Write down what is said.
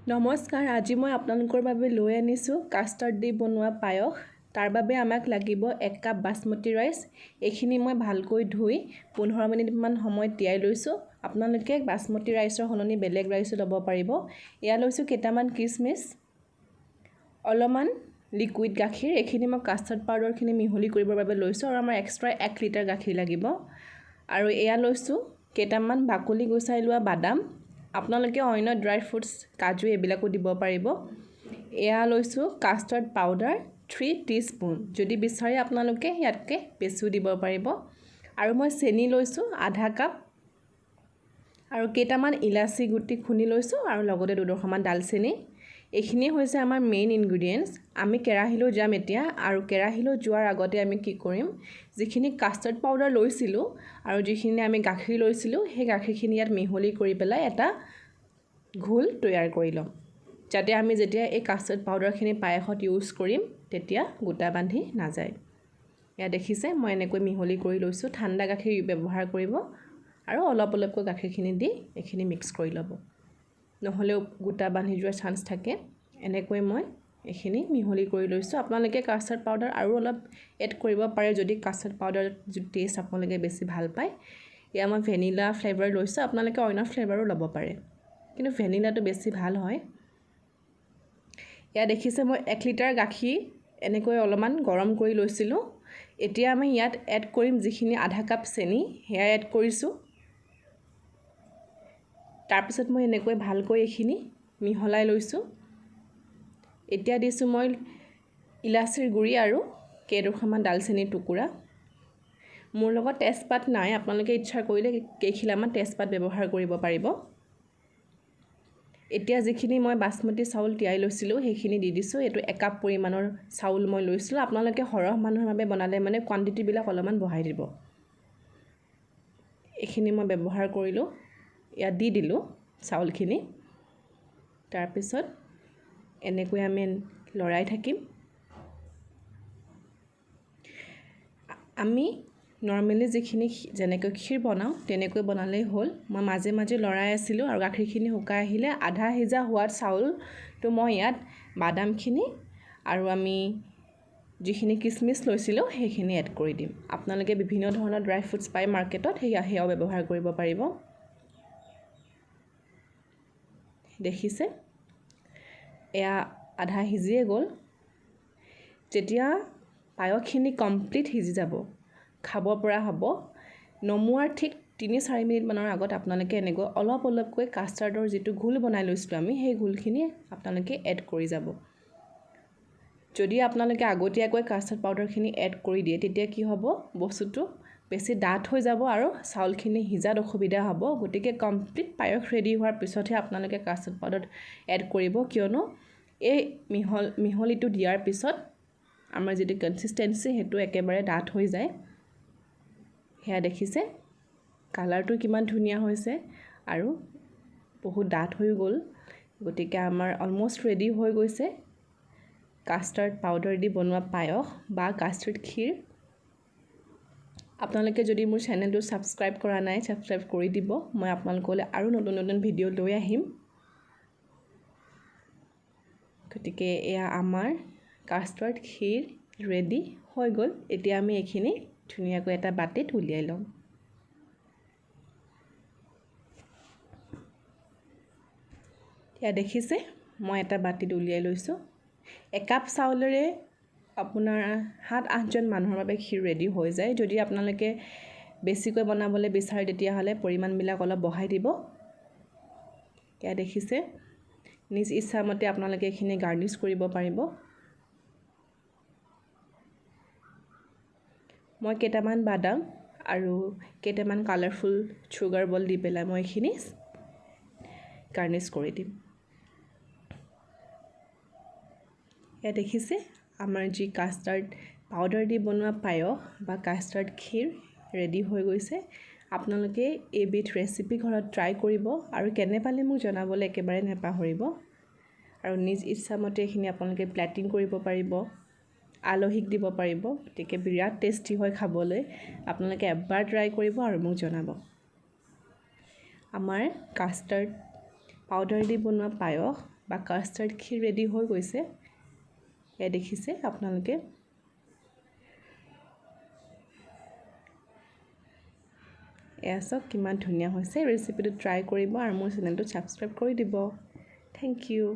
নমস্কাৰ, আজি মই আপোনালোকৰ বাবে লৈ আনিছোঁ কাষ্টাৰ্ড দি বনোৱা পায়স। তাৰ বাবে আমাক লাগিব 1 কাপ বাসমতি ৰাইচ। এইখিনি মই ভালকৈ ধুই 15 মিনিটমান সময় তিয়াই লৈছোঁ। আপোনালোকে বাসমতি ৰাইচৰ সলনি বেলেগ ৰাইচো ল'ব পাৰিব। এয়া লৈছোঁ কেইটামান কিচমিচ, অলপমান লিকুইড গাখীৰ। এইখিনি মই কাষ্টাৰ্ড পাউডাৰখিনি মিহলি কৰিবৰ বাবে লৈছোঁ আৰু আমাৰ এক্সট্ৰা 1 লিটাৰ গাখীৰ লাগিব। আৰু এয়া লৈছোঁ কেইটামান বাকলি গুচাই লোৱা বাদাম। আপোনালোকে অন্য ড্ৰাই ফ্ৰুটছ, কাজু এইবিলাকো দিব পাৰিব। এয়া লৈছোঁ কাষ্টাৰ্ড পাউডাৰ 3 টিস্পুন। যদি বিচাৰে আপোনালোকে ইয়াতকৈ বেছিও দিব পাৰিব। আৰু মই চেনি লৈছোঁ আধা কাপ আৰু কেইটামান ইলাচি গুটি খুন্দি লৈছোঁ আৰু লগতে 2 ডালচেনি। এইখিনি হৈছে আমাৰ মেইন ইনগ্ৰিডিয়েণ্টছ। আমি কেৰাহীলৈ যাম এতিয়া, আৰু কেৰাহীলৈ যোৱাৰ আগতে আমি কি কৰিম, যিখিনি কাষ্টাৰ্ড পাউডাৰ লৈছিলোঁ আৰু যিখিনি আমি গাখীৰ লৈছিলোঁ, সেই গাখীৰখিনি ইয়াত মিহলি কৰি পেলাই এটা ঘোল তৈয়াৰ কৰি ল'ম, যাতে আমি যেতিয়া এই কাষ্টাৰ্ড পাউডাৰখিনি পায়সত ইউজ কৰিম তেতিয়া গোটা বান্ধি নাযায়। এয়া দেখিছে, মই এনেকৈ মিহলি কৰি লৈছোঁ। ঠাণ্ডা গাখীৰ ব্যৱহাৰ কৰিব আৰু অলপ অলপকৈ গাখীৰখিনি দি এইখিনি মিক্স কৰি ল'ব, নহ'লেও গোটা বান্ধি যোৱাৰ চান্স থাকে। এনেকৈ মই এইখিনি মিহলি কৰি লৈছোঁ। আপোনালোকে কাষ্টাৰ্ড পাউডাৰ আৰু অলপ এড কৰিব পাৰে যদি কাষ্টাৰ্ড পাউডাৰ টেষ্ট আপোনালোকে বেছি ভাল পায়। এয়া মই ভেনিলা ফ্লেভাৰ লৈছোঁ। আপোনালোকে অন্য ফ্লেভাৰো ল'ব পাৰে, কিন্তু ভেনিলাটো বেছি ভাল হয়। এয়া দেখিছে, মই 1 লিটাৰ গাখীৰ এনেকৈ অলপমান গৰম কৰি লৈছিলোঁ। এতিয়া আমি ইয়াত এড কৰিম যিখিনি আধা কাপ চেনি, সেয়া এড কৰিছোঁ। তাৰপিছত মই এনেকৈ ভালকৈ এইখিনি মিহলাই লৈছোঁ। এতিয়া দিছোঁ মই ইলাচিৰ গুড়ি আৰু কেইটুকুৰামান ডালচেনিৰ টুকুৰা। মোৰ লগত তেজপাত নাই, আপোনালোকে ইচ্ছা কৰিলে কেইখিলামান তেজপাত ব্যৱহাৰ কৰিব পাৰিব। এতিয়া যিখিনি মই বাসমতি চাউল তিয়াই লৈছিলোঁ সেইখিনি দি দিছোঁ। এইটো 1 কাপ পৰিমাণৰ চাউল মই লৈছিলোঁ। আপোনালোকে সৰহ মানুহৰ বাবে বনালে মানে কোৱান্টিটিবিলাক অলপমান বঢ়াই দিব। এইখিনি মই ব্যৱহাৰ কৰিলোঁ, ইয়াত দি দিলোঁ চাউলখিনি। তাৰপিছত এনেকৈ আমি লৰাই থাকিম। আমি নৰ্মেলি যিখিনি যেনেকৈ ক্ষীৰ বনাওঁ তেনেকৈ বনালেই হ'ল। মই মাজে মাজে লৰাই আছিলোঁ আৰু গাখীৰখিনি শুকাই আহিলে আধা সিজা হোৱাত চাউলটো মই ইয়াত বাদামখিনি আৰু আমি যিখিনি কিচমিচ লৈছিলোঁ সেইখিনি এড কৰি দিম। আপোনালোকে বিভিন্ন ধৰণৰ ড্ৰাই ফ্ৰুটছ পায় মাৰ্কেটত, সেয়াও ব্যৱহাৰ কৰিব পাৰিব। দেখিছে, এয়া আধা সিজিয়ে গ'ল। যেতিয়া পায়সখিনি কমপ্লিট সিজি যাব, খাব পৰা হ'ব, নমোৱাৰ ঠিক 3-4 মিনিটমানৰ আগত আপোনালোকে এনেকৈ অলপ অলপকৈ কাষ্টাৰ্ডৰ যিটো ঘোল বনাই লৈছিলোঁ আমি, সেই ঘোলখিনি আপোনালোকে এড কৰি যাব। যদি আপোনালোকে আগতীয়াকৈ কাষ্টাৰ্ড পাউডাৰখিনি এড কৰি দিয়ে তেতিয়া কি হ'ব, বস্তুটো বেছি ডাঠ হৈ যাব আৰু চাউলখিনি সিজাত অসুবিধা হ'ব। গতিকে কমপ্লিট পায়স ৰেডি হোৱাৰ পিছতহে আপোনালোকে কাষ্টাৰ্ড পাউডাৰ এড কৰিব, কিয়নো এই মিহলিটো দিয়াৰ পিছত আমাৰ যিটো কনচিষ্টেঞ্চি সেইটো একেবাৰে ডাঠ হৈ যায়। সেয়া দেখিছে, কালাৰটো কিমান ধুনীয়া হৈছে আৰু বহুত ডাঠ হৈ গ'ল। গতিকে আমাৰ অলম'ষ্ট ৰেডি হৈ গৈছে কাষ্টাৰ্ড পাউডাৰ দি বনোৱা পায়স বা কাষ্টাৰ্ড ক্ষীৰ। আপোনালোকে যদি মোৰ চেনেলটো ছাবস্ক্ৰাইব কৰা নাই, ছাবস্ক্ৰাইব কৰি দিব। মই আপোনালোকলৈ আৰু নতুন নতুন ভিডিঅ' লৈ আহিম। গতিকে এয়া আমাৰ কাষ্টাৰ্ড ক্ষীৰ ৰেডি হৈ গ'ল। এতিয়া আমি এইখিনি ধুনীয়াকৈ এটা বাটিত উলিয়াই ল'ম। এয়া দেখিছে, মই এটা বাটিত উলিয়াই লৈছোঁ। 1 কাপ চাউলেৰে আপোনাৰ 7-8জন মানুহৰ বাবে ক্ষীৰ ৰেডি হৈ যায়। যদি আপোনালোকে বেছিকৈ বনাবলৈ বিচাৰে তেতিয়াহ'লে পৰিমাণবিলাক অলপ বঢ়াই দিব। এয়া দেখিছে, নিজ ইচ্ছামতে আপোনালোকে এইখিনি গাৰ্নিছ কৰিব পাৰিব। মই কেইটামান বাদাম আৰু কেইটামান কালাৰফুল চুগাৰ বল দি পেলাই মই এইখিনি গাৰ্নিছ কৰি দিম। এয়া দেখিছে, আমাৰ যি কাষ্টাৰ্ড পাউডাৰ দি বনোৱা পায়স বা কাষ্টাৰ্ড ক্ষীৰ ৰেডি হৈ গৈছে। আপোনালোকে এইবিধ ৰেচিপি ঘৰত ট্ৰাই কৰিব আৰু কেনে পালে মোক জনাবলৈ একেবাৰে নাপাহৰিব। আৰু নিজ ইচ্ছামতে এইখিনি আপোনালোকে প্লেটিং কৰিব পাৰিব, আলহীক দিব পাৰিব। গতিকে বিৰাট টেষ্টি হয় খাবলৈ। আপোনালোকে এবাৰ ট্ৰাই কৰিব আৰু মোক জনাব। আমাৰ কাষ্টাৰ্ড পাউডাৰ দি বনোৱা পায়স বা কাষ্টাৰ্ড ক্ষীৰ ৰেডি হৈ গৈছে। এয়া দেখিছে আপোনালোকে। এয়া চাওক কিমান ধুনীয়া হৈছে। ৰেচিপিটো ট্ৰাই কৰিব আৰু মোৰ চেনেলটো ছাবস্ক্ৰাইব কৰি দিব। Thank U.